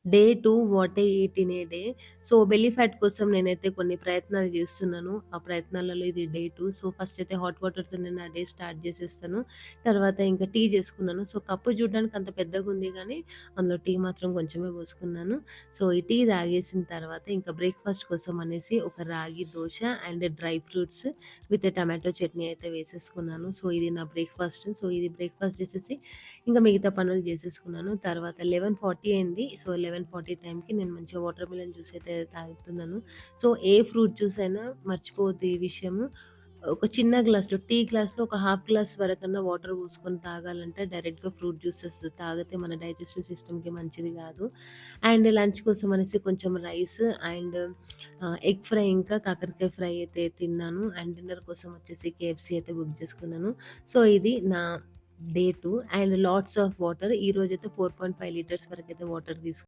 Day 2 what I eat in a day. So, belly fat కోసం నేనైతే కొన్ని ప్రయత్నాలు జేస్తున్నాను. ఆ ప్రయత్నాలలో ఇది డే 2. సో, ఫస్ట్ అయితే హాట్ వాటర్‌తో నేను నా డే స్టార్ట్ జేసేస్తాను. తర్వాత ఇంకా టీ జేసుకున్నాను. సో, కప్పు చూడడానికి అంత పెద్దగుంది గానీ, అందులో టీ మాత్రం కొంచెమే పోసుకున్నాను. సో, ఈ టీ తాగేసిన తర్వాత ఇంకా బ్రేక్‌ఫాస్ట్ కోసం అనేసి ఒక రాగి dosa and dry fruits with tomato chutney అయితే వేసేసుకున్నాను. సో, ఇది నా బ్రేక్‌ఫాస్ట్. సో, ఇది బ్రేక్‌ఫాస్ట్ చేసేసి ఇంకా మిగతా పనులు జేసేసుకున్నాను. తర్వాత 11:40 అయింది. సో, 11:40 టైంకి నేను మంచిగా వాటర్ మిలన్ జ్యూస్ అయితే తాగుతున్నాను. సో, ఏ ఫ్రూట్ జ్యూస్ అయినా మర్చిపోవద్దు ఈ విషయము. ఒక చిన్న గ్లాస్‌లో టీ గ్లాస్‌లో ఒక హాఫ్ గ్లాస్ వరకన్నా వాటర్ పోసుకొని తాగాలంటే డైరెక్ట్‌గా ఫ్రూట్ జ్యూసెస్ తాగితే మన డైజెస్టివ్ సిస్టమ్‌కి మంచిది గాదు. అండ్ లంచ్ కోసం అనేసి కొంచెం రైస్ అండ్ ఎగ్ ఫ్రై ఇంకా కాకరకాయ ఫ్రై అయితే తిన్నాను. అండ్ డిన్నర్ కోసం వచ్చేసి కేఎఫ్‌సీ అయితే బుక్ చేసుకున్నాను. సో, ఇది నా day 2 and lots of water. ఈరోజైతే 4.5 లీటర్స్ వరకైతే వాటర్ తీసుకున్నాను.